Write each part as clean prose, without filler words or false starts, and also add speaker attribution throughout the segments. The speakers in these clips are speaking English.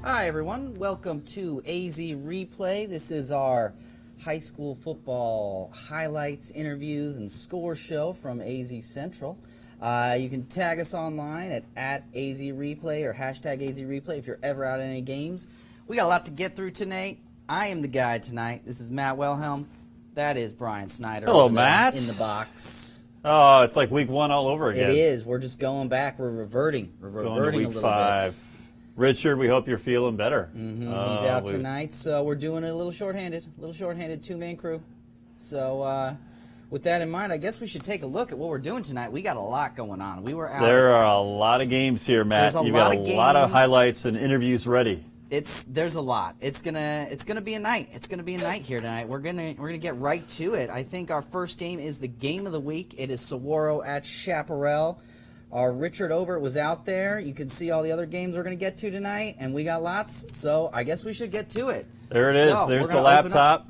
Speaker 1: Hi everyone, welcome to AZ Replay. This is our high school football highlights, interviews, and score show from AZ Central. You can tag us online at AZ Replay or hashtag AZ Replay if you're ever out at any games. We got a lot to get through tonight. I am the guy tonight. This is Matt Wilhelm. That is Brian Snyder.
Speaker 2: Hello, Matt.
Speaker 1: In the box.
Speaker 2: Oh, it's like week one all over again.
Speaker 1: It is. We're just going back. We're reverting. We're reverting
Speaker 2: a
Speaker 1: little
Speaker 2: bit. Richard, we hope you're feeling better.
Speaker 1: He's out tonight, so we're doing it a little shorthanded two-man crew. So with that in mind, I guess we should take a look at what we're doing tonight. We got a lot going on. We were out.
Speaker 2: There are a lot of games here, Matt. You've got a lot of highlights and interviews ready.
Speaker 1: There's a lot. It's gonna be a night. It's gonna be a night here tonight. We're gonna get right to it. I think our first game is the game of the week. It is Saguaro at Chaparral. Our Richard Obert was out there. You can see all the other games we're going to get to tonight, and we got lots, so I guess we should get to it.
Speaker 2: There it is. There's the laptop.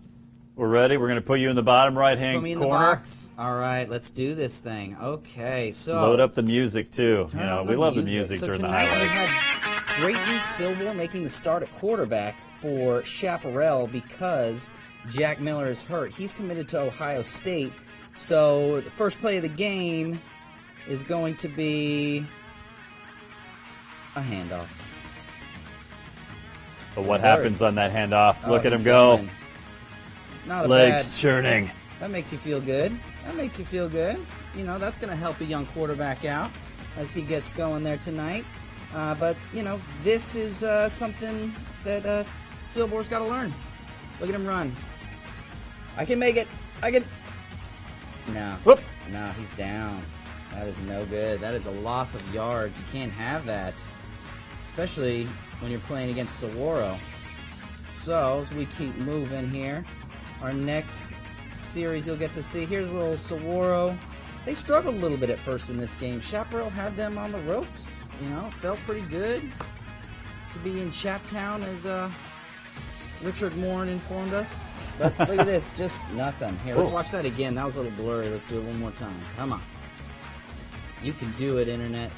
Speaker 2: We're ready. We're going to put you in the bottom right-hand corner.
Speaker 1: Put me in the box. All right, let's do this thing. Okay, so
Speaker 2: load up the music, too. We love the music during the highlights.
Speaker 1: So tonight we had Drayton Silver making the start at quarterback for Chaparral because Jack Miller is hurt. He's committed to Ohio State, so the first play of the game is going to be a handoff.
Speaker 2: But what happens on that handoff? Look at him go.
Speaker 1: Not a
Speaker 2: legs churning.
Speaker 1: That makes you feel good. You know, that's going to help a young quarterback out as he gets going there tonight. But, you know, this is something that Silver's got to learn. Look at him run. I can make it. No.
Speaker 2: Whoop.
Speaker 1: No, he's down. That is no good. That is a loss of yards. You can't have that, especially when you're playing against Saguaro. So, as we keep moving here, our next series you'll get to see, here's a little Saguaro. They struggled a little bit at first in this game. Chaparral had them on the ropes. You know, felt pretty good to be in Chaptown, as Richard Morin informed us. But look at this, just nothing. Here, let's watch that again. That was a little blurry. Let's do it one more time. Come on. You can do it, Internet.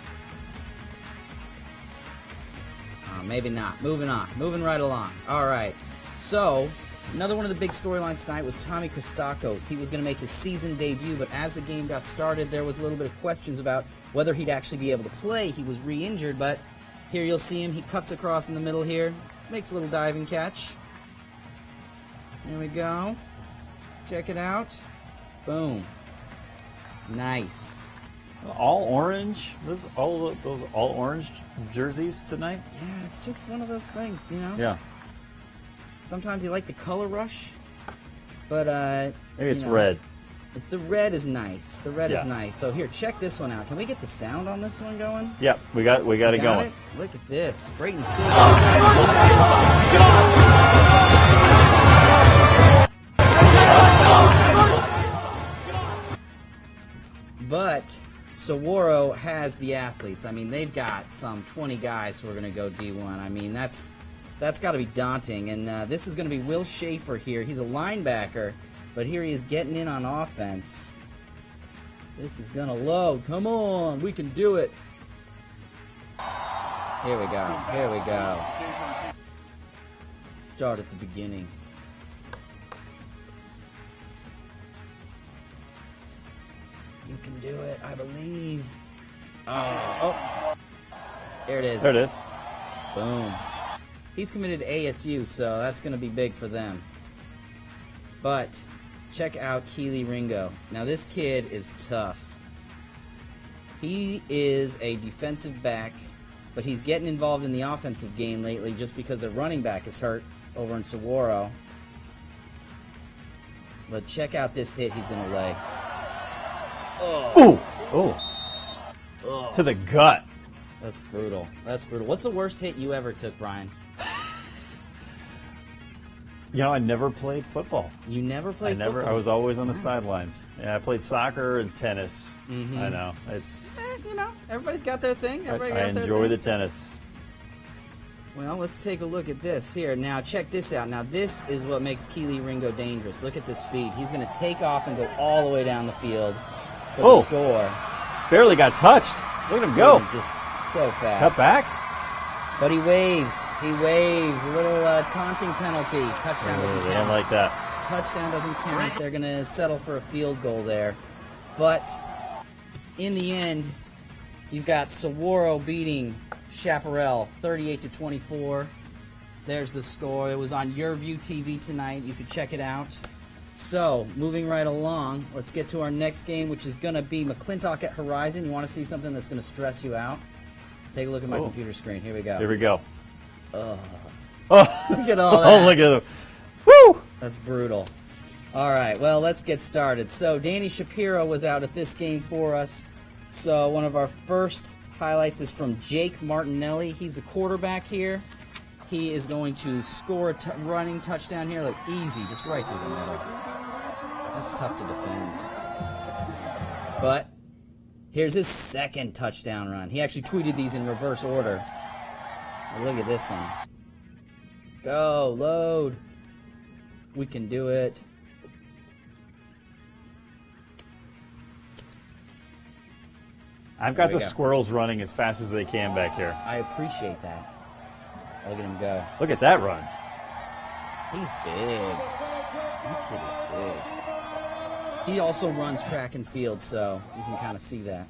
Speaker 1: Maybe not. Moving on. Moving right along. All right. So, another one of the big storylines tonight was Tommy Christakos. He was going to make his season debut, but as the game got started, there was a little bit of questions about whether he'd actually be able to play. He was re-injured, but here you'll see him. He cuts across in the middle here. Makes a little diving catch. There we go. Check it out. Boom. Nice.
Speaker 2: All orange? Those all orange jerseys tonight?
Speaker 1: Yeah, it's just one of those things, you know?
Speaker 2: Yeah.
Speaker 1: Sometimes you like the color rush, but
Speaker 2: maybe it's red.
Speaker 1: It's the red is nice. The red is nice. So here, check this one out. Can we get the sound on this one going?
Speaker 2: Yep, we got it going.
Speaker 1: Look at this. Drayton Silver. But Saguaro has the athletes. I mean, they've got some 20 guys who are going to go D1. I mean, that's got to be daunting. And this is going to be Will Schaefer here. He's a linebacker, but here he is getting in on offense. This is going to load. Come on, we can do it. Here we go. Start at the beginning. You can do it, I believe. Oh. There it is. Boom. He's committed to ASU, so that's going to be big for them. But check out Keely Ringo. Now, this kid is tough. He is a defensive back, but he's getting involved in the offensive game lately just because their running back is hurt over in Saguaro. But check out this hit he's going to lay.
Speaker 2: Oh. To the gut.
Speaker 1: That's brutal. What's the worst hit you ever took, Brian?
Speaker 2: You know, I never played football.
Speaker 1: You never played football?
Speaker 2: I was always on the sidelines. Yeah, I played soccer and tennis. I know. It's.
Speaker 1: You know, everybody's got their thing.
Speaker 2: I enjoy the tennis.
Speaker 1: Well, let's take a look at this here. Now, check this out. Now, this is what makes Keely Ringo dangerous. Look at the speed. He's going to take off and go all the way down the field for the score.
Speaker 2: Barely got touched. Look at him go.
Speaker 1: Just so fast.
Speaker 2: Cut back.
Speaker 1: But he waves. He waves. A little taunting penalty. Touchdown doesn't count.
Speaker 2: I don't like that.
Speaker 1: Touchdown doesn't count. They're going to settle for a field goal there. But in the end, you've got Saguaro beating Chaparral 38-24. There's the score. It was on Your View TV tonight. You could check it out. So, moving right along, let's get to our next game, which is going to be McClintock at Horizon. You want to see something that's going to stress you out? Take a look at my computer screen. Here we go.
Speaker 2: Here we go.
Speaker 1: Oh, look at all that.
Speaker 2: Oh, look at him. Woo!
Speaker 1: That's brutal. All right, well, let's get started. So, Danny Shapiro was out at this game for us. So, one of our first highlights is from Jake Martinelli. He's the quarterback here. He is going to score a running touchdown here, like easy, just right through the middle. That's tough to defend. But here's his second touchdown run. He actually tweeted these in reverse order. Well, look at this one. Go, load. We can do it.
Speaker 2: I've got the squirrels running as fast as they can back here.
Speaker 1: I appreciate that. Look at him go.
Speaker 2: Look at that run.
Speaker 1: He's big. That kid is big. He also runs track and field, so you can kind of see that.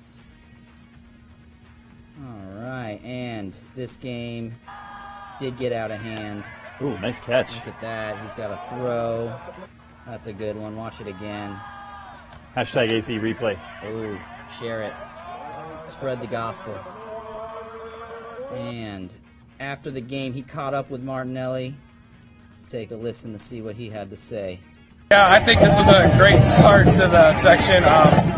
Speaker 1: All right, and this game did get out of hand.
Speaker 2: Ooh, nice catch.
Speaker 1: Look at that. He's got a throw. That's a good one. Watch it again.
Speaker 2: Hashtag AC replay.
Speaker 1: Ooh, share it. Spread the gospel. And after the game, he caught up with Martinelli. Let's take a listen to see what he had to say.
Speaker 3: Yeah, I think this was a great start to the section.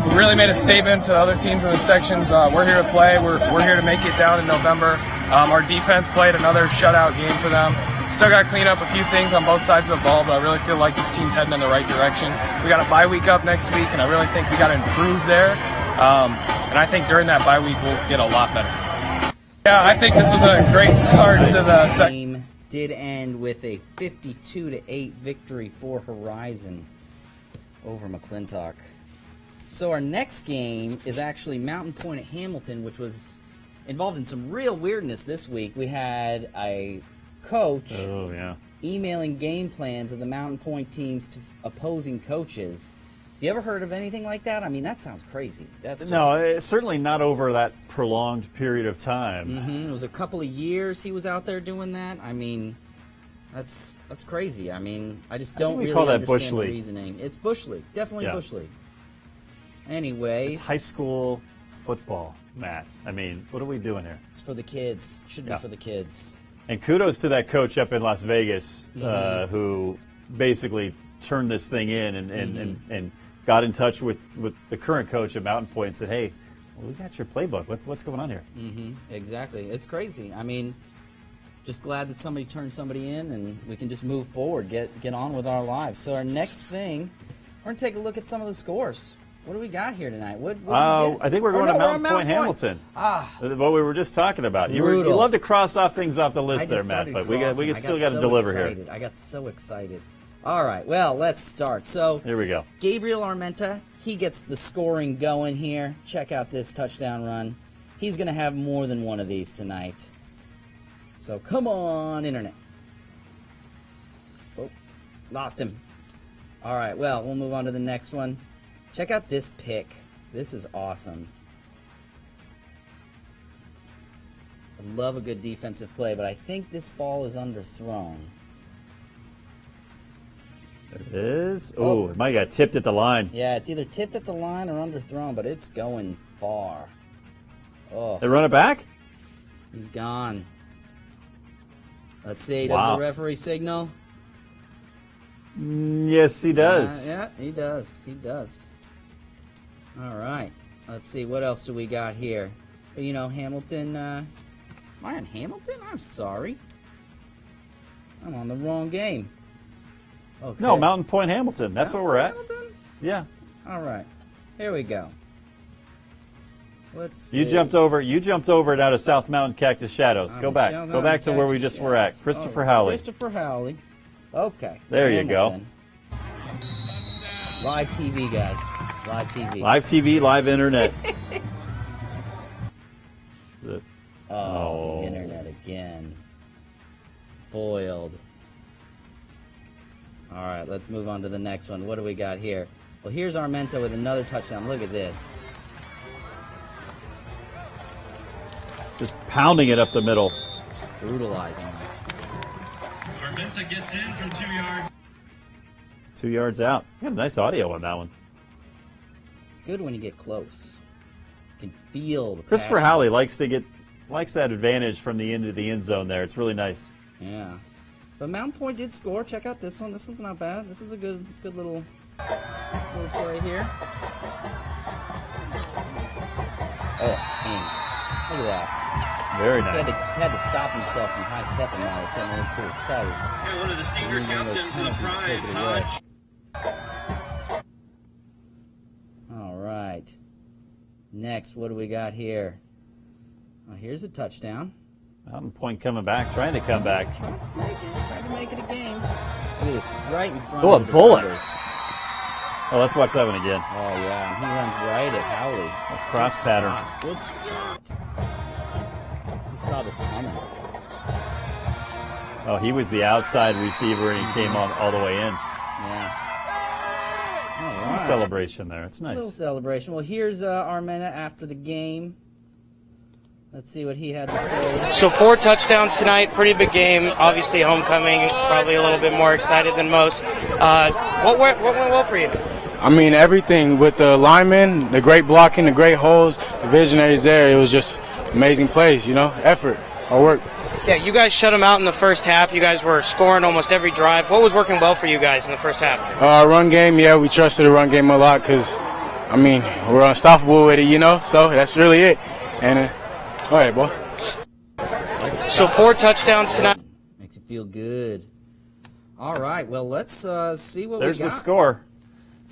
Speaker 3: We really made a statement to other teams in the sections. We're here to play. We're here to make it down in November. Our defense played another shutout game for them. Still got to clean up a few things on both sides of the ball, but I really feel like this team's heading in the right direction. We got a bye week up next week, and I really think we got to improve there. And I think during that bye week, we'll get a lot better. Yeah, I think this was a great start to the
Speaker 1: game. Did end with a 52-8 victory for Horizon over McClintock. So our next game is actually Mountain Point at Hamilton, which was involved in some real weirdness this week. We had a coach emailing game plans of the Mountain Point teams to opposing coaches. Have you ever heard of anything like that? I mean, that sounds crazy. That's just...
Speaker 2: No, certainly not over that prolonged period of time.
Speaker 1: It was a couple of years he was out there doing that. I mean, that's crazy. I mean, I just don't really understand the reasoning. It's Bush League. Definitely Bush League. Anyways.
Speaker 2: It's high school football, Matt. I mean, what are we doing here?
Speaker 1: It's for the kids. Should be for the kids.
Speaker 2: And kudos to that coach up in Las Vegas who basically turned this thing in and got in touch with the current coach at Mountain Point and said, hey, we got your playbook. What's going on here?
Speaker 1: Exactly. It's crazy. I mean, just glad that somebody turned somebody in and we can just move forward, get on with our lives. So our next thing, we're going to take a look at some of the scores. What do we got here tonight? What
Speaker 2: I think we're going to Mountain Point, Hamilton. What we were just talking about. You love to cross off things off the list there, Matt, but we still got to deliver here.
Speaker 1: I got so excited. All right, well, let's start. So
Speaker 2: here we go.
Speaker 1: Gabriel Armenta, he gets the scoring going here. Check out this touchdown run. He's going to have more than one of these tonight. So come on, Internet. Oh, lost him. All right, well, we'll move on to the next one. Check out this pick. This is awesome. I love a good defensive play, but I think this ball is underthrown.
Speaker 2: There it is. Oh, it might have got tipped at the line.
Speaker 1: Yeah, it's either tipped at the line or underthrown, but it's going far. Oh.
Speaker 2: They run it back?
Speaker 1: He's gone. Let's see. Does the referee signal?
Speaker 2: Yes, he does.
Speaker 1: Yeah, he does. He does. All right. Let's see. What else do we got here? You know, Hamilton. Am I on Hamilton? I'm sorry. I'm on the wrong game. Okay.
Speaker 2: No, Mountain Point, Hamilton. That's where we're at.
Speaker 1: Hamilton?
Speaker 2: Yeah.
Speaker 1: All right. Here we go. Let's see.
Speaker 2: You jumped over it out of South Mountain Cactus Shadows. Go back.
Speaker 1: South
Speaker 2: Go back to
Speaker 1: Mountain
Speaker 2: where we
Speaker 1: Cactus
Speaker 2: just were at.
Speaker 1: Shadows.
Speaker 2: Christopher
Speaker 1: Oh,
Speaker 2: Howley.
Speaker 1: Christopher Howley. Okay.
Speaker 2: There you go.
Speaker 1: Hamilton. Live TV, guys. Live TV.
Speaker 2: Live TV, live internet.
Speaker 1: Oh, the internet again. Foiled. All right, let's move on to the next one. What do we got here? Well, here's Armento with another touchdown. Look at this.
Speaker 2: Just pounding it up the middle.
Speaker 1: Just brutalizing him.
Speaker 4: Armenta gets in from 2 yards.
Speaker 2: 2 yards out. You got nice audio on that one.
Speaker 1: It's good when you get close. You can feel the
Speaker 2: Christopher
Speaker 1: passion.
Speaker 2: Howley likes that advantage from the end of the end zone there. It's really nice.
Speaker 1: Yeah. But Mountain Point did score. Check out this one. This one's not bad. This is a good little play here. Oh, man. Look at that.
Speaker 2: Very
Speaker 1: He
Speaker 2: nice.
Speaker 1: had to stop himself from high stepping that. He's getting a little too excited.
Speaker 4: Yeah, one of the senior
Speaker 1: One of those
Speaker 4: captains of
Speaker 1: penalties
Speaker 4: the
Speaker 1: take it
Speaker 4: Pride
Speaker 1: away. All right. Next, what do we got here? Oh, here's a touchdown.
Speaker 2: Mountain Point coming back, trying to come back.
Speaker 1: Tried to make it a game. Look at this, right in front
Speaker 2: Oh,
Speaker 1: of
Speaker 2: a
Speaker 1: the
Speaker 2: bullet.
Speaker 1: defenders.
Speaker 2: Oh, let's watch that one again.
Speaker 1: Oh, yeah, and he runs right at Howley.
Speaker 2: A cross
Speaker 1: Good
Speaker 2: pattern.
Speaker 1: spot, good spot. He saw this coming.
Speaker 2: Oh, he was the outside receiver and he came on all the way in.
Speaker 1: Yeah. All right.
Speaker 2: Celebration there. It's
Speaker 1: Little
Speaker 2: nice.
Speaker 1: celebration. Well, here's Armenta after the game. Let's see what he had to say.
Speaker 5: So 4 touchdowns tonight, pretty big game. Obviously homecoming, probably a little bit more excited than most. What went well for you?
Speaker 6: I mean, everything with the linemen, the great blocking, the great holes, the visionaries there. It was just amazing plays, effort, hard work.
Speaker 5: Yeah, you guys shut them out in the first half. You guys were scoring almost every drive. What was working well for you guys in the first half?
Speaker 6: Run game, yeah, we trusted the run game a lot because, we're unstoppable with it, so that's really it. And, all right, boy.
Speaker 5: So 4 touchdowns tonight.
Speaker 1: Makes you feel good. All right, well, let's see what
Speaker 2: There's
Speaker 1: we got.
Speaker 2: the score.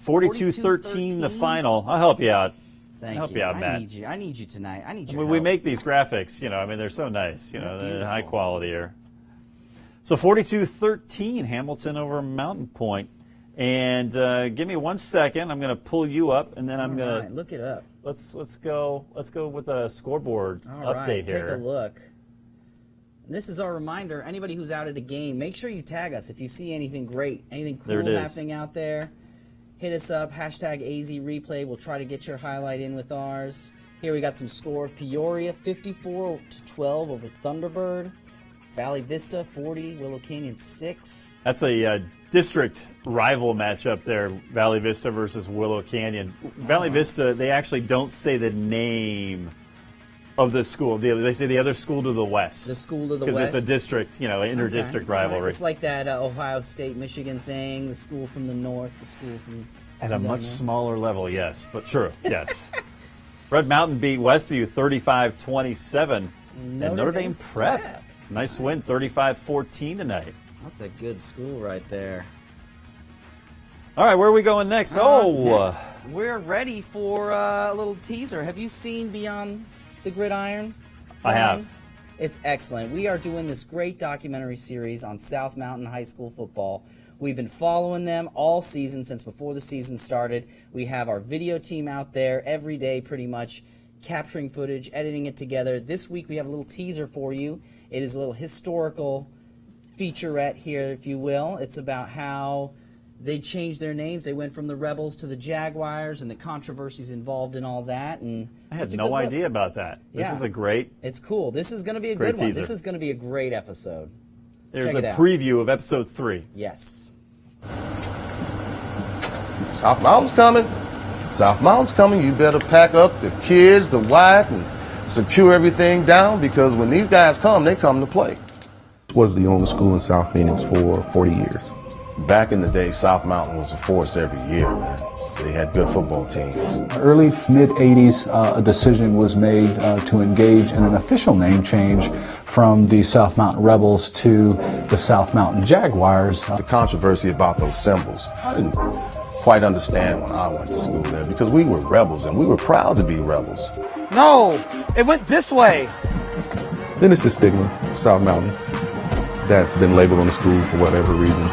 Speaker 2: 42-13 the
Speaker 1: 42-13.
Speaker 2: final. I'll help you out.
Speaker 1: Thank
Speaker 2: Help
Speaker 1: you.
Speaker 2: you out, Matt.
Speaker 1: I need you tonight. I need
Speaker 2: I
Speaker 1: your
Speaker 2: mean, we
Speaker 1: help.
Speaker 2: make these graphics, they're so nice,
Speaker 1: They're
Speaker 2: they're
Speaker 1: beautiful.
Speaker 2: high quality here. So 42-13, Hamilton over Mountain Point. And give me 1 second. I'm going to pull you up, and then I'm
Speaker 1: All
Speaker 2: going
Speaker 1: right,
Speaker 2: to
Speaker 1: look it up.
Speaker 2: let's go with a scoreboard
Speaker 1: All right,
Speaker 2: update
Speaker 1: take
Speaker 2: here.
Speaker 1: a look. And this is our reminder. Anybody who's out at a game, make sure you tag us if you see anything great, anything
Speaker 2: There
Speaker 1: cool
Speaker 2: it is.
Speaker 1: happening out there. Hit us up, hashtag AZReplay. We'll try to get your highlight in with ours. Here we got some scores. Peoria 54-12 over Thunderbird. Valley Vista 40, Willow Canyon 6.
Speaker 2: That's a district rival matchup there, Valley Vista versus Willow Canyon. Valley Vista, they actually don't say the name of the school. They say the other school to the west.
Speaker 1: The school to the
Speaker 2: Because
Speaker 1: west.
Speaker 2: it's a district, inter-district
Speaker 1: Okay, all right.
Speaker 2: rivalry.
Speaker 1: It's like that Ohio State-Michigan thing, the school from the north, the school from...
Speaker 2: At a
Speaker 1: from
Speaker 2: much
Speaker 1: down there.
Speaker 2: smaller level, yes. But true, yes. Red Mountain beat Westview 35-27. And Notre Dame Prep. Nice win, 35-14 tonight.
Speaker 1: That's a good school right there.
Speaker 2: All right, where are we going next?
Speaker 1: Next, we're ready for a little teaser. Have you seen Beyond the Gridiron?
Speaker 2: I have.
Speaker 1: Brian? It's excellent. We are doing this great documentary series on South Mountain High School football. We've been following them all season since before the season started. We have our video team out there every day pretty much capturing footage, editing it together. This week we have a little teaser for you. It is a little historical featurette here, if you will. It's about how they changed their names. They went from the Rebels to the Jaguars and the controversies involved in all that. And
Speaker 2: I had
Speaker 1: just a
Speaker 2: no
Speaker 1: good look.
Speaker 2: idea about that. This
Speaker 1: Yeah.
Speaker 2: is a great,
Speaker 1: It's cool. This is going to be a
Speaker 2: Great
Speaker 1: good one.
Speaker 2: teaser.
Speaker 1: This is going to be a great episode.
Speaker 2: there's
Speaker 1: Check
Speaker 2: a
Speaker 1: it out.
Speaker 2: preview of episode 3.
Speaker 1: Yes.
Speaker 7: South Mountain's coming. South Mountain's coming. You better pack up the kids, the wife, and secure everything down because when these guys come, they come to play.
Speaker 8: Was the only school in South Phoenix for 40 years.
Speaker 7: Back in the day, South Mountain was a force every year, man. They had good football teams.
Speaker 8: Early mid-'80s, a decision was made to engage in an official name change from the South Mountain Rebels to the South Mountain Jaguars.
Speaker 7: The controversy about those symbols, I didn't quite understand when I went to school there, because we were rebels and we were proud to be rebels.
Speaker 5: No, it went this way.
Speaker 9: Then it's the stigma of South Mountain that's been labeled on the school for whatever reason.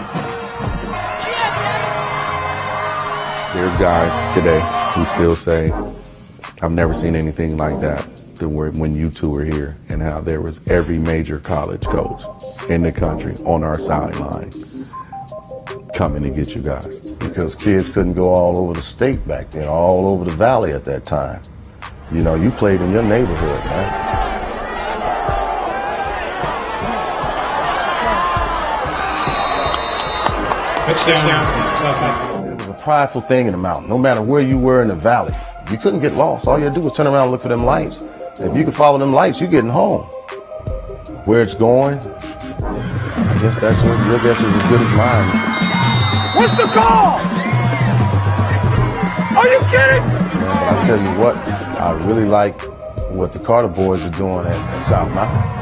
Speaker 9: There's guys today who still say, I've never seen anything like that when you two were here, and how there was every major college coach in the country on our sideline coming to get you guys.
Speaker 7: Because kids couldn't go all over the state back then, all over the valley at that time. You know, you played in your neighborhood, man. It was a prideful thing in the mountain. No matter where you were in the valley, you couldn't get lost. All you had to do was turn around and look for them lights. If you could follow them lights, you're getting home. Where it's going, I guess that's what your guess is as good as mine.
Speaker 5: What's the call? Are you kidding?
Speaker 7: Man, but I tell you what, I really like what the Carter boys are doing at South Mountain.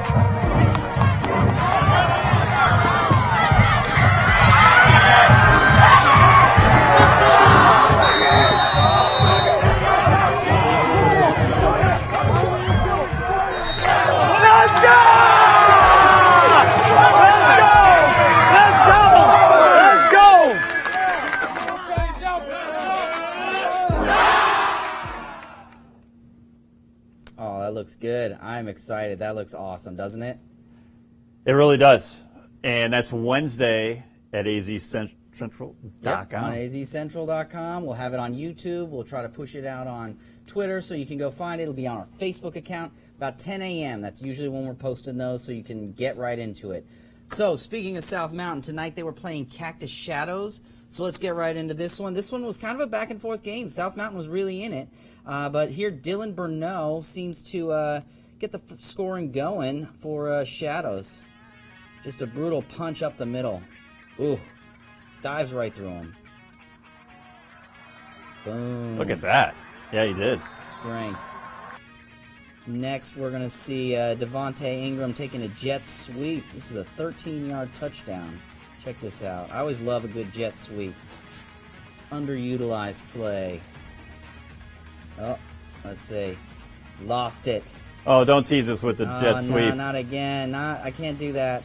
Speaker 1: Looks good. I'm excited. That looks awesome, doesn't it?
Speaker 2: It really does. And that's Wednesday at azcentral.com.
Speaker 1: Yep, on azcentral.com. We'll have it on YouTube. We'll try to push it out on Twitter so you can go find it. It'll be on our Facebook account about 10 a.m. That's usually when we're posting those, so you can get right into it. So, speaking of South Mountain, tonight they were playing Cactus Shadows. So let's get right into this one. This one was kind of a back-and-forth game. South Mountain was really in it. But here, Dylan Burnett seems to get the scoring going for Shadows. Just a brutal punch up the middle. Ooh, dives right through him. Boom.
Speaker 2: Look at that. Yeah, he did.
Speaker 1: Strength. Next, we're going to see Devontae Ingram taking a jet sweep. This is a 13-yard touchdown. Check this out. I always love a good jet sweep. Underutilized play. Oh, let's see. Lost it.
Speaker 2: Oh, don't tease us with the jet sweep.
Speaker 1: No, not again. I can't do that.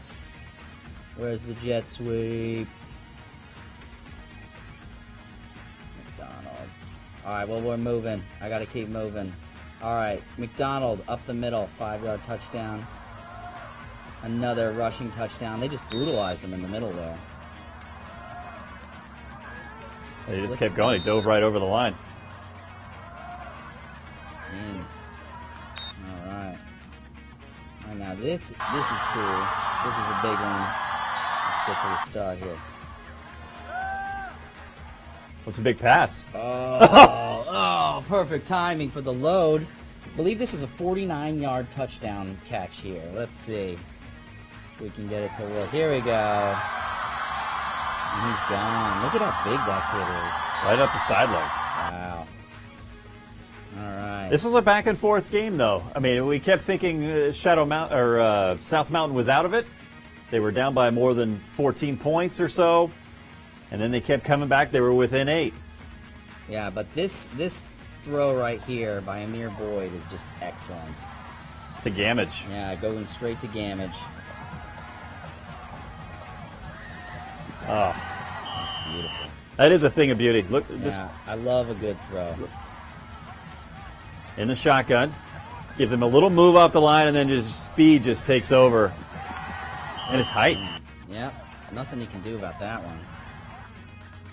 Speaker 1: Where's the jet sweep? McDonald. All right, well, we're moving. I got to keep moving. All right, McDonald up the middle. 5-yard touchdown. Another rushing touchdown. They just brutalized him in the middle there.
Speaker 2: He just kept going. He dove right over the line.
Speaker 1: In. All right. All right, now this is cool. This is a big one. Let's get to the start here.
Speaker 2: What's a big pass?
Speaker 1: Oh, perfect timing for the load. I believe this is a 49-yard touchdown catch here. Let's see if we can get it to work. Here we go. And he's gone. Look at how big that kid is.
Speaker 2: Right up the sideline.
Speaker 1: Wow. All right.
Speaker 2: This was a back and forth game, though. I mean, we kept thinking South Mountain was out of it. They were down by more than 14 points or so, and then they kept coming back. They were within 8.
Speaker 1: Yeah, but this throw right here by Amir Boyd is just excellent.
Speaker 2: To Gamage.
Speaker 1: Yeah, going straight to Gamage.
Speaker 2: Oh,
Speaker 1: that's beautiful.
Speaker 2: That is a thing of beauty. Look, just
Speaker 1: I love a good throw.
Speaker 2: In the shotgun, gives him a little move off the line, and then just speed just takes over. And his height.
Speaker 1: Yep, nothing you can do about that one.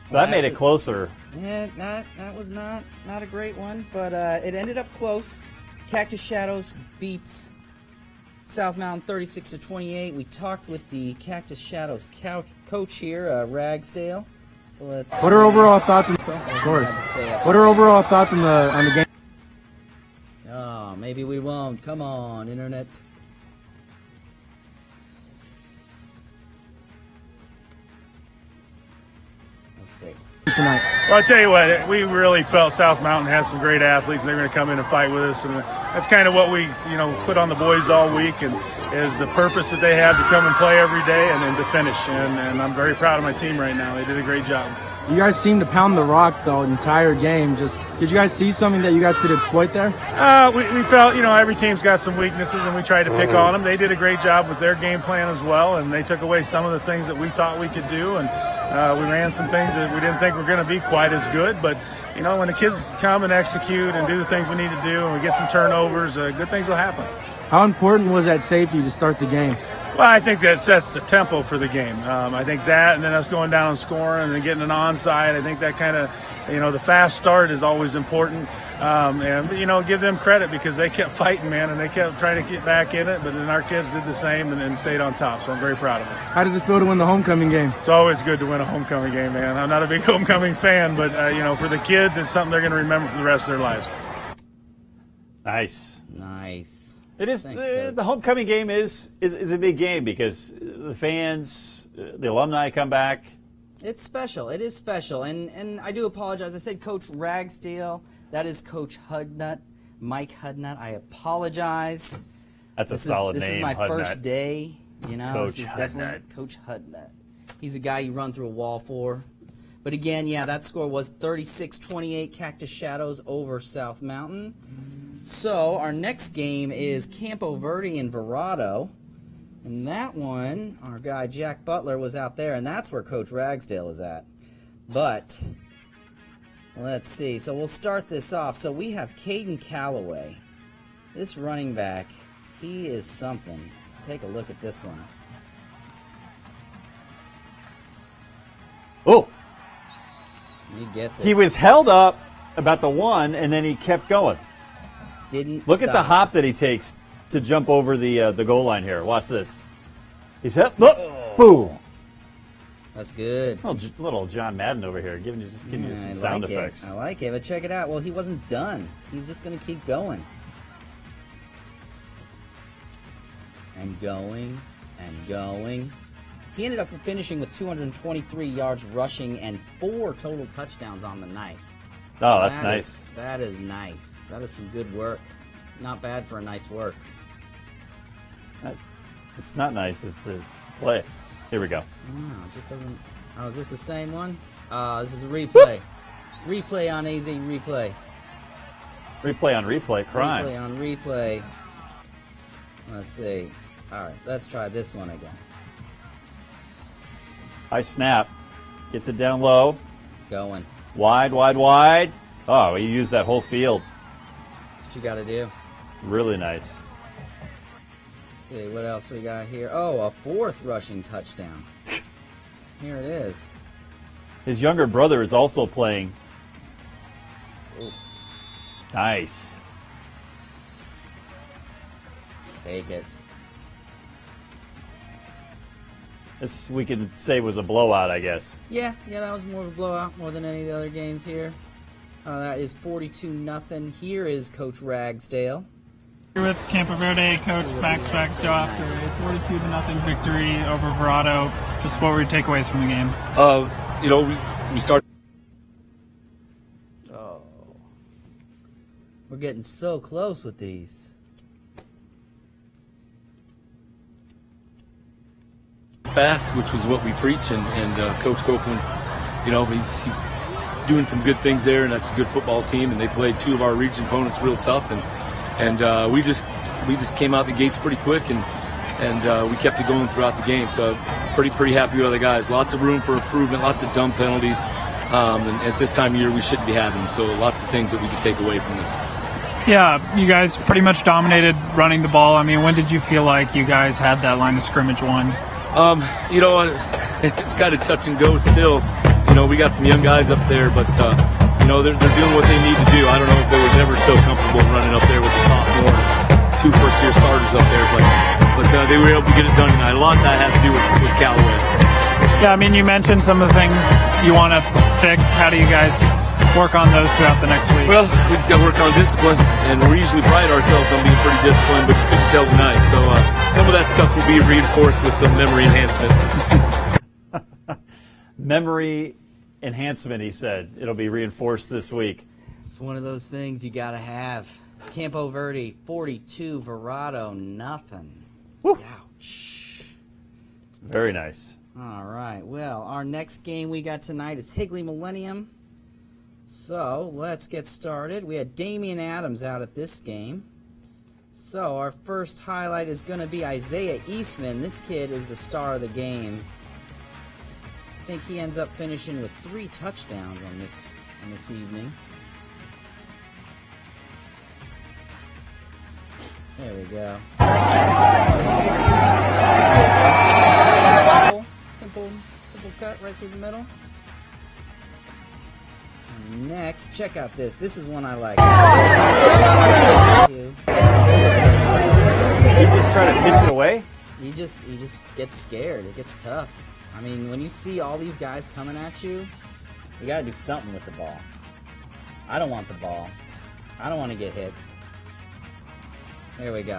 Speaker 2: So that made it closer.
Speaker 1: Yeah, that was not a great one, but it ended up close. Cactus Shadows beats South Mountain 36-28. We talked with the Cactus Shadows coach here, Ragsdale. So let's.
Speaker 10: What are overall thoughts? Of course. What are overall thoughts on the game?
Speaker 1: Oh, maybe we won't. Come on, internet. Let's see.
Speaker 10: Tonight.
Speaker 11: Well, I'll tell you what, we really felt South Mountain has some great athletes, and they're going to come in and fight with us. And that's kind of what we, put on the boys all week, and is the purpose that they have to come and play every day and then to finish. And I'm very proud of my team right now. They did a great job.
Speaker 10: You guys seemed to pound the rock the entire game. Did you guys see something that you guys could exploit there?
Speaker 11: We felt, every team's got some weaknesses, and we tried to pick on them. They did a great job with their game plan as well, and they took away some of the things that we thought we could do, and we ran some things that we didn't think were going to be quite as good. But, when the kids come and execute and do the things we need to do, and we get some turnovers, good things will happen.
Speaker 10: How important was that safety to start the game?
Speaker 11: Well, I think that sets the tempo for the game. I think that, and then us going down and scoring and then getting an onside, I think that kind of, the fast start is always important. And, give them credit because they kept fighting, man, and they kept trying to get back in it. But then our kids did the same and then stayed on top. So I'm very proud of them.
Speaker 10: How does it feel to win the homecoming game?
Speaker 11: It's always good to win a homecoming game, man. I'm not a big homecoming fan, but, for the kids, it's something they're going to remember for the rest of their lives.
Speaker 2: Nice. It is. The homecoming game is a big game because the fans, the alumni come back.
Speaker 1: It's special. It is special. And I do apologize. I said Coach Ragsdale. That is Coach Hudnut, Mike Hudnut. I apologize.
Speaker 2: That's a solid name,
Speaker 1: This is my
Speaker 2: Hudnut.
Speaker 1: first day.
Speaker 2: Coach
Speaker 1: This is definitely Coach Hudnut. He's a guy you run through a wall for. But again, yeah, that score was 36-28 Cactus Shadows over South Mountain. So our next game is Campo Verde and Verrado. And that one, our guy Jack Butler was out there, and that's where Coach Ragsdale is at. But let's see. So we'll start this off. So we have Caden Calloway. This running back, he is something. Take a look at this one.
Speaker 2: Oh!
Speaker 1: He gets it.
Speaker 2: He was held up about the one, and then he kept going.
Speaker 1: Didn't
Speaker 2: Look
Speaker 1: stop.
Speaker 2: at the hop that he takes to jump over the goal line here. Watch this. He's hit. Look, boom.
Speaker 1: That's good.
Speaker 2: Little John Madden over here, giving you some sound effects.
Speaker 1: I like it, but check it out. Well, he wasn't done. He's just going to keep going. And going, and going. He ended up finishing with 223 yards rushing and 4 total touchdowns on the night.
Speaker 2: Oh, that's nice.
Speaker 1: That is nice. That is some good work. Not bad for a night's work.
Speaker 2: It's not nice. It's the play. Here we go.
Speaker 1: Oh, it just doesn't. Oh, is this the same one? This is a replay. Replay on AZ replay.
Speaker 2: Replay on replay. Crime.
Speaker 1: Replay on replay. Let's see. All right, let's try this one again.
Speaker 2: High snap. Gets it down low.
Speaker 1: Going.
Speaker 2: Wide, wide, wide. Oh, he used that whole field.
Speaker 1: That's what you got to do.
Speaker 2: Really nice.
Speaker 1: Let's see what else we got here. Oh, a 4th rushing touchdown. Here it is.
Speaker 2: His younger brother is also playing.
Speaker 1: Ooh.
Speaker 2: Nice.
Speaker 1: Take it.
Speaker 2: This we can say was a blowout, I guess.
Speaker 1: Yeah, that was more of a blowout, more than any of the other games here. That is 42-0. Here is Coach Ragsdale.
Speaker 12: Here with Campo Verde, Coach Max Baxter after a 42-0 victory over Verrado. Just what were your takeaways from the game?
Speaker 13: We started.
Speaker 1: Oh, we're getting so close with these.
Speaker 13: Fast, which was what we preach, and Coach Copeland's, he's doing some good things there, and that's a good football team. And they played 2 of our region opponents real tough, and we just came out the gates pretty quick, and we kept it going throughout the game. So pretty happy with the guys. Lots of room for improvement, lots of dumb penalties, and at this time of year we shouldn't be having them. So lots of things that we could take away from this.
Speaker 12: Yeah, you guys pretty much dominated running the ball. I mean, when did you feel like you guys had that line of scrimmage won?
Speaker 13: It's kind of touch and go still. We got some young guys up there, but they're doing what they need to do. I don't know if they was ever feel comfortable running up there with the sophomore, 2 first-year starters up there, but they were able to get it done tonight. A lot of that has to do with Callaway.
Speaker 12: Yeah, I mean, you mentioned some of the things you want to fix. How do you guys work on those throughout the next week?
Speaker 13: Well, we just got to work on discipline, and we usually pride ourselves on being pretty disciplined, but you couldn't tell tonight. So some of that stuff will be reinforced with some memory enhancement.
Speaker 2: Memory enhancement, he said. It'll be reinforced this week.
Speaker 1: It's one of those things you got to have. Campo Verde, 42, Verado, nothing.
Speaker 2: Woo.
Speaker 1: Ouch.
Speaker 2: Very nice.
Speaker 1: All right, well, our next game we got tonight is Higley Millennium. So, let's get started. We had Damian Adams out at this game. So, our first highlight is going to be Isaiah Eastman. This kid is the star of the game. I think he ends up finishing with 3 touchdowns on this evening. There we go. Simple cut right through the middle. And next, check out this. This is one I like.
Speaker 2: You just try to pitch it away?
Speaker 1: You just get scared. It gets tough. I mean, when you see all these guys coming at you, you got to do something with the ball. I don't want the ball. I don't want to get hit. There we go.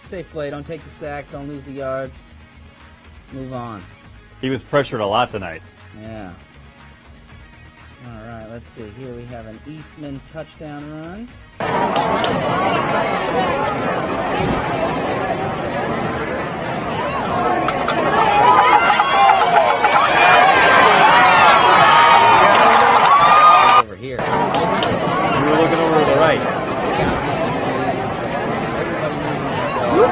Speaker 1: Safe play. Don't take the sack. Don't lose the yards. Move on.
Speaker 2: He was pressured a lot tonight.
Speaker 1: Yeah. All right, let's see. Here we have an Eastman touchdown run. Over here.
Speaker 2: You were looking over to the right.
Speaker 1: Everybody moving that ball.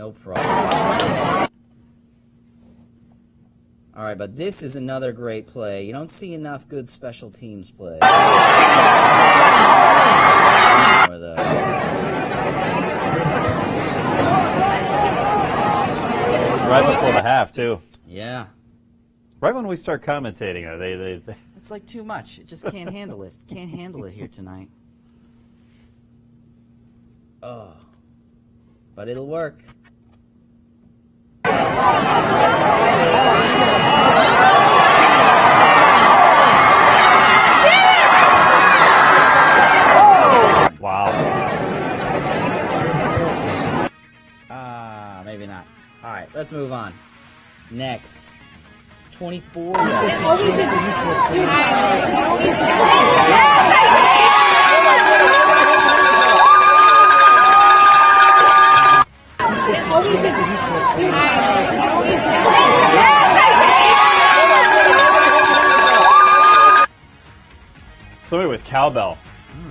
Speaker 1: No problem. All right, but this is another great play. You don't see enough good special teams play. More of those.
Speaker 2: Right before the half, too.
Speaker 1: Yeah.
Speaker 2: Right when we start commentating, they
Speaker 1: It's like too much. It just can't handle it. Can't handle it here tonight. Oh. But it'll work.
Speaker 2: Wow.
Speaker 1: Maybe not. All right, let's move on. Next. 24.
Speaker 2: Somebody with cowbell.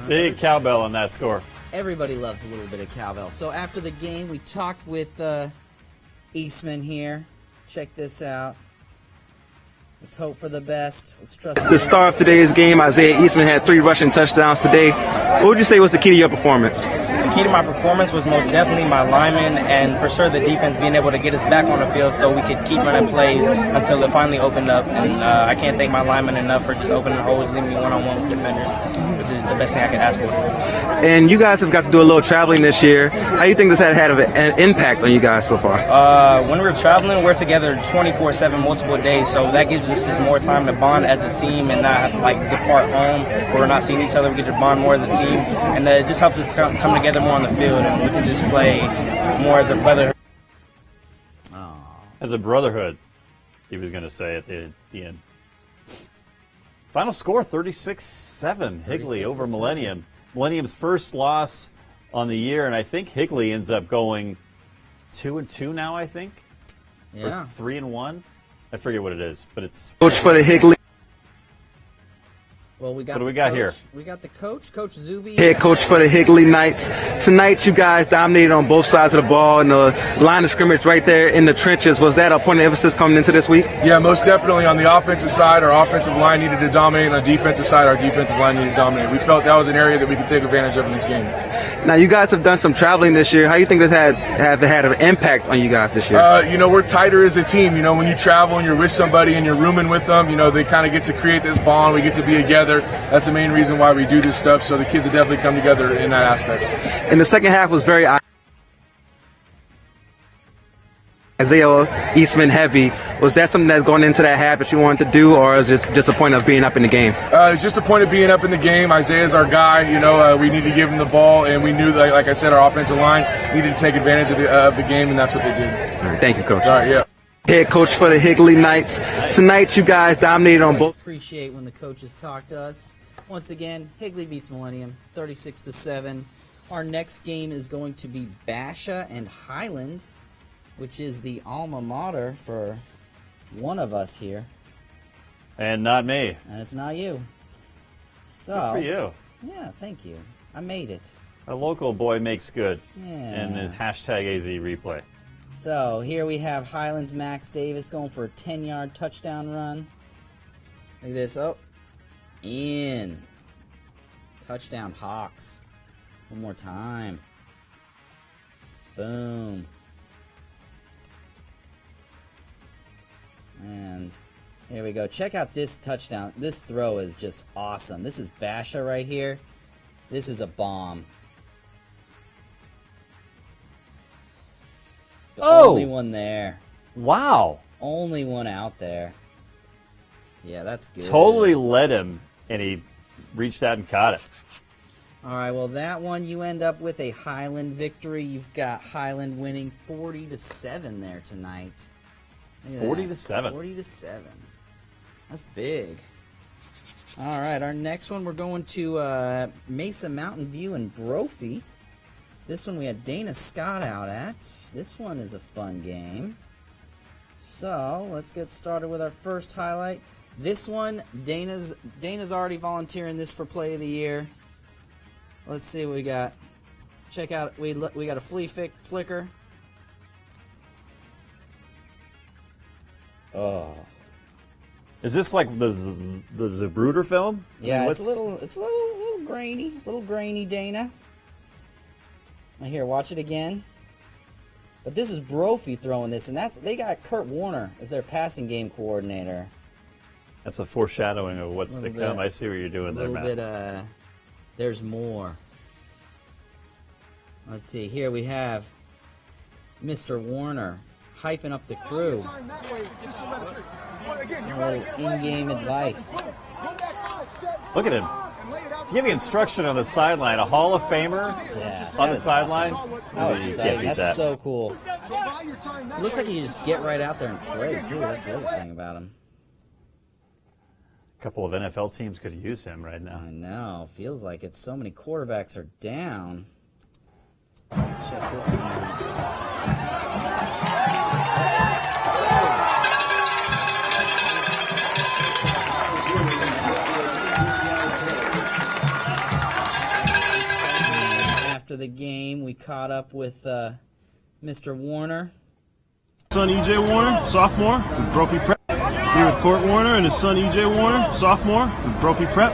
Speaker 2: Big cowbell on that score.
Speaker 1: Everybody loves a little bit of cowbell. So after the game, we talked with Eastman here. Check this out. Let's hope for the best. Let's trust
Speaker 14: the star of today's game. Isaiah Eastman had 3 rushing touchdowns today. What would you say was the key to your performance?
Speaker 15: The key to my performance was most definitely my linemen and for sure the defense being able to get us back on the field so we could keep running plays until it finally opened up. And I can't thank my linemen enough for just opening holes, leaving me one-on-one with defenders, which is the best thing I could ask for.
Speaker 14: And you guys have got to do a little traveling this year. How do you think this had an impact on you guys so far?
Speaker 15: When we're traveling, we're together 24/7, multiple days, so that gives us just more time to bond as a team and not have to like depart home where we're not seeing each other. We get to bond more as a team, and it just helps us come together more on the field, and we can just play more as a brotherhood.
Speaker 2: As a brotherhood, he was going to say at the end. Final score, 36-7, Higley over Millennium. Millennium's first loss on the year, and I think Higley ends up going 2-2 now, I think?
Speaker 1: Yeah.
Speaker 2: Or 3-1? I forget what it is, but it's...
Speaker 14: Coach for the Higley.
Speaker 1: Well, we got
Speaker 2: what do we got here?
Speaker 1: We got the coach, Coach Zuby.
Speaker 14: Head coach for the Higley Knights. Tonight, you guys dominated on both sides of the ball and the line of scrimmage right there in the trenches. Was that a point of emphasis coming into this week?
Speaker 16: Yeah, most definitely. On the offensive side, our offensive line needed to dominate. On the defensive side, our defensive line needed to dominate. We felt that was an area that we could take advantage of in this game.
Speaker 14: Now, you guys have done some traveling this year. How do you think that have had an impact on you guys this year?
Speaker 16: We're tighter as a team. When you travel and you're with somebody and you're rooming with them, they kind of get to create this bond. We get to be together. That's the main reason why we do this stuff. So the kids have definitely come together in that aspect.
Speaker 14: And the second half was very Isaiah Eastman heavy. Was that something that's going into that half that you wanted to do, or is it just a point of being up in the game?
Speaker 16: It's just a point of being up in the game. Isaiah's our guy. We need to give him the ball, and we knew that, like I said, our offensive line needed to take advantage of the game, and that's what they did.
Speaker 14: All right, thank you, Coach.
Speaker 16: All right, yeah.
Speaker 14: Head coach for the Higley Knights. Tonight, you guys dominated on both.
Speaker 1: Appreciate when the coaches talk to us. Once again, Higley beats Millennium, 36-7. Our next game is going to be Basha and Highland, which is the alma mater for one of us here.
Speaker 2: And not me.
Speaker 1: And it's not you. So,
Speaker 2: good for you.
Speaker 1: Yeah, thank you. I made it.
Speaker 2: A local boy makes good.
Speaker 1: Yeah.
Speaker 2: And his hashtag AZ replay.
Speaker 1: So, here we have Highlands Max Davis going for a 10-yard touchdown run. Look at this. Oh. In. Touchdown Hawks. One more time. Boom. And here we go. Check out this touchdown. This throw is just awesome. This is Basha right here. This is a bomb. It's the only one there.
Speaker 2: Wow.
Speaker 1: Only one out there. Yeah, that's good.
Speaker 2: Totally led him, and he reached out and caught it.
Speaker 1: All right, well, that one you end up with a Highland victory. You've got Highland winning 40-7 there tonight.
Speaker 2: 40-7.
Speaker 1: 40-7. That's big. All right, our next one, we're going to Mesa Mountain View and Brophy. This one we had Dana Scott out at. This one is a fun game. So let's get started with our first highlight. This one, Dana's already volunteering this for Play of the Year. Let's see what we got. Check out, we got a flea flicker. Oh.
Speaker 2: Is this like the Zapruder film?
Speaker 1: Yeah, it's a little grainy, Dana. Now here, watch it again. But this is Brophy throwing this, and they got Kurt Warner as their passing game coordinator.
Speaker 2: That's a foreshadowing of what's to come. I see what you're doing there, Matt.
Speaker 1: A little bit, there's more. Let's see, here we have Mr. Warner hyping up the crew. A little in-game advice.
Speaker 2: Look at him. Giving instruction on the sideline. A Hall of Famer on the sideline.
Speaker 1: How exciting. That's so cool. It looks like you just get right out there and play, too. That's the other thing about him.
Speaker 2: A couple of NFL teams could use him right now.
Speaker 1: I know. Feels like it. So many quarterbacks are down. Check this one out. After the game, we caught up with Mr. Warner.
Speaker 17: Son E.J. Warner, sophomore, with Brophy Prep. Here with Court Warner and his son E.J. Warner, sophomore, with Brophy Prep.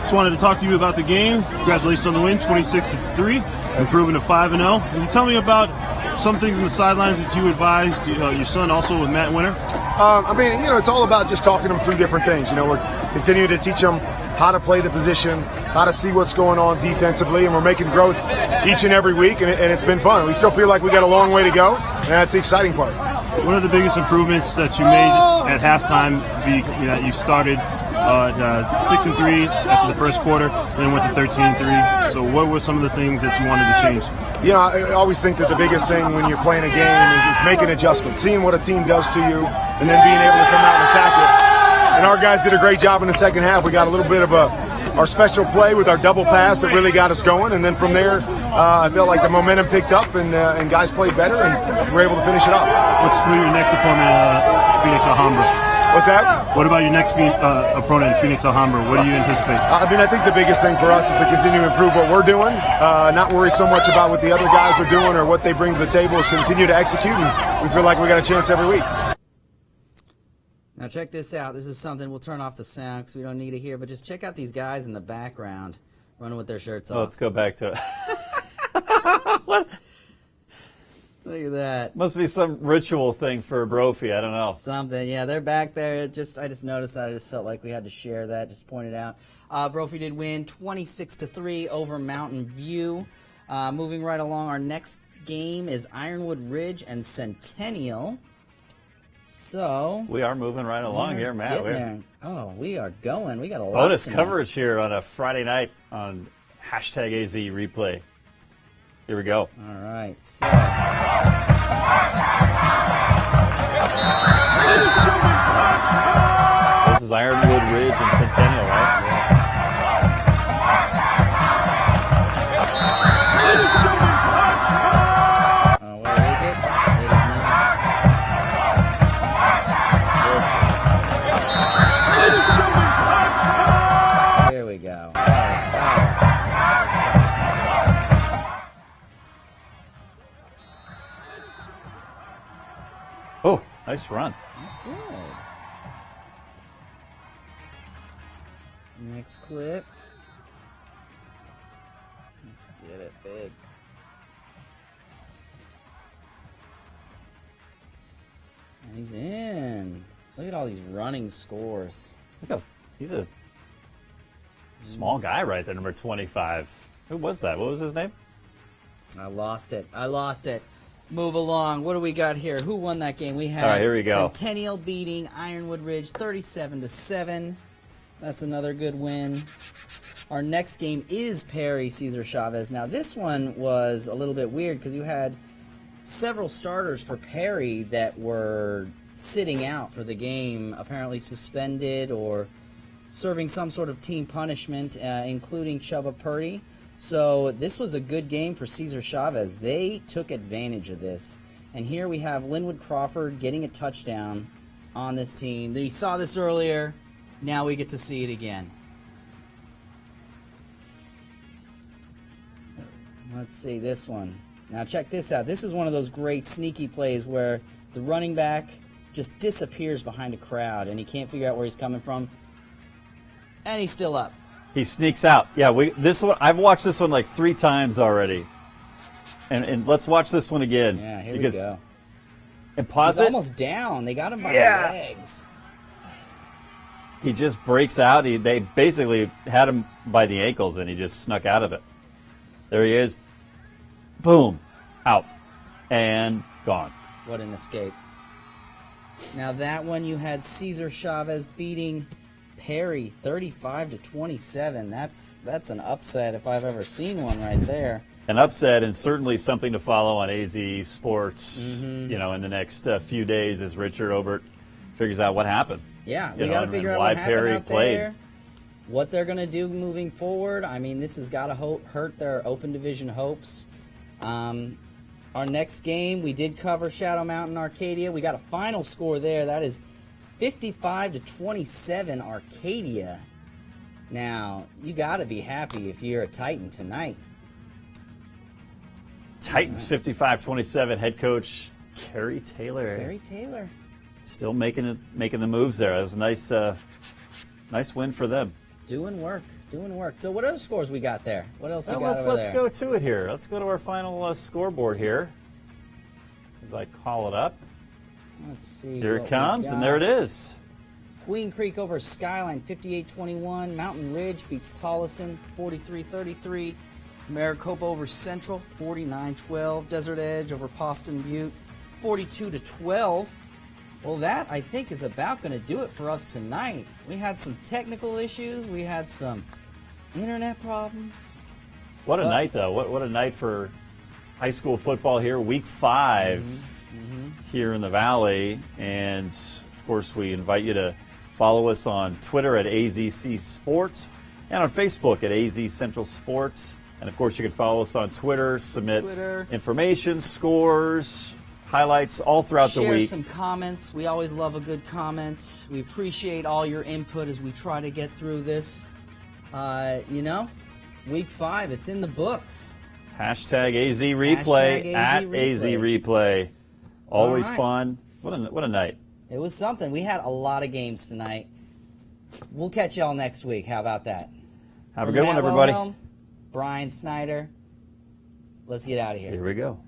Speaker 17: Just wanted to talk to you about the game. Congratulations on the win, 26-3, improving to 5-0. Can you tell me about some things in the sidelines that you advised your son also with Matt Winter?
Speaker 18: It's all about just talking them through different things. We're continuing to teach them how to play the position, how to see what's going on defensively, and we're making growth each and every week, and it's been fun. We still feel like we got a long way to go, and that's the exciting part.
Speaker 17: What are the biggest improvements that you made at halftime? You started 6-3 after the first quarter, then went to 13-3. So what were some of the things that you wanted to change?
Speaker 18: I always think that the biggest thing when you're playing a game is making adjustments, seeing what a team does to you, and then being able to come out and attack it. And our guys did a great job in the second half. We got a little bit of our special play with our double pass that really got us going, and then from there, I felt like the momentum picked up, and guys played better, and were able to finish it off.
Speaker 17: What's your next opponent, Phoenix Alhambra?
Speaker 18: What's that?
Speaker 17: What about your next opponent, Phoenix Alhambra? What do you anticipate?
Speaker 18: I think the biggest thing for us is to continue to improve what we're doing, not worry so much about what the other guys are doing or what they bring to the table, is continue to execute, and we feel like we got a chance every week.
Speaker 1: Now check this out. This is something, we'll turn off the sound because we don't need it here, but just check out these guys in the background running with their shirts off.
Speaker 2: Let's go back to what?
Speaker 1: Look at that.
Speaker 2: Must be some ritual thing for Brophy. I don't know.
Speaker 1: Something. Yeah, they're back there. I just noticed that. I just felt like we had to share that. Just point it out. Brophy did win 26-3 over Mountain View. Moving right along, our next game is Ironwood Ridge and Centennial. So
Speaker 2: we are moving right along here, Matt.
Speaker 1: We are going. We got a lot.
Speaker 2: Bonus coverage here on a Friday night on #AZ Replay. Here we go.
Speaker 1: All right. So.
Speaker 2: This is Ironwood Ridge and Centennial, right?
Speaker 1: Yes. Where is it? It is not. This is. Here we go. All right. Let's try this one out.
Speaker 2: Oh, nice run.
Speaker 1: That's good. Next clip. Let's get it big. And he's in. Look at all these running scores.
Speaker 2: Look how he's a small guy right there, number 25. Who was that? What was his name?
Speaker 1: I lost it. Move along. What do we got here? Who won that game? We had
Speaker 2: all right, here we go.
Speaker 1: Centennial beating Ironwood Ridge 37-7. That's another good win. Our next game is Perry Cesar Chavez. Now, this one was a little bit weird because you had several starters for Perry that were sitting out for the game, apparently suspended or serving some sort of team punishment, including Chubba Purdy. So this was a good game for Cesar Chavez. They took advantage of this. And here we have Linwood Crawford getting a touchdown on this team. We saw this earlier. Now we get to see it again. Let's see this one. Now check this out. This is one of those great sneaky plays where the running back just disappears behind a crowd and he can't figure out where he's coming from. And he's still up.
Speaker 2: He sneaks out. Yeah, this one I've watched this one like 3 times already. And let's watch this one again.
Speaker 1: Yeah, here we go.
Speaker 2: And pause
Speaker 1: he's
Speaker 2: it.
Speaker 1: Almost down. They got him by the legs.
Speaker 2: He just breaks out. They basically had him by the ankles, and he just snuck out of it. There he is. Boom. Out. And gone.
Speaker 1: What an escape. Now that one you had Cesar Chavez beating Perry 35-27. That's an upset if I've ever seen one right there.
Speaker 2: An upset, and certainly something to follow on AZ Sports, in the next few days as Richard Obert figures out what happened.
Speaker 1: Yeah, we got to figure out what happened
Speaker 2: Perry
Speaker 1: out
Speaker 2: played.
Speaker 1: there, what they're going to do moving forward. I mean, this has got to hurt their open division hopes. Our next game, we did cover Shadow Mountain Arcadia. We got a final score there. That is 55-27 Arcadia. Now, you got to be happy if you're a Titan tonight.
Speaker 2: Titans 55-27. Head coach Kerry Taylor.
Speaker 1: Kerry Taylor.
Speaker 2: Still making the moves there. That was a nice win for them.
Speaker 1: Doing work. So what other scores we got there? What else we got over there?
Speaker 2: Let's go to it here. Let's go to our final scoreboard here, as I call it up.
Speaker 1: Let's see.
Speaker 2: Here it comes, and there it is.
Speaker 1: Queen Creek over Skyline 58-21. Mountain Ridge beats Tolleson 43-33. Maricopa over Central 49-12. Desert Edge over Poston Butte 42-12. Well, that, I think, is about going to do it for us tonight. We had some technical issues. We had some internet problems.
Speaker 2: What a night, though. What a night for high school football here. Week 5 here in the Valley. And, of course, we invite you to follow us on Twitter at AZC Sports and on Facebook at AZ Central Sports. And, of course, you can follow us on Twitter, submit information, scores, highlights all throughout the week.
Speaker 1: Share some comments. We always love a good comment. We appreciate all your input as we try to get through this. Week 5, it's in the books.
Speaker 2: Hashtag AZ Replay at AZ Replay. Always fun. What a night.
Speaker 1: It was something. We had a lot of games tonight. We'll catch y'all next week. How about that?
Speaker 2: Have a good one, everybody.
Speaker 1: Wilhelm, Brian Snyder. Let's get out of here.
Speaker 2: Here we go.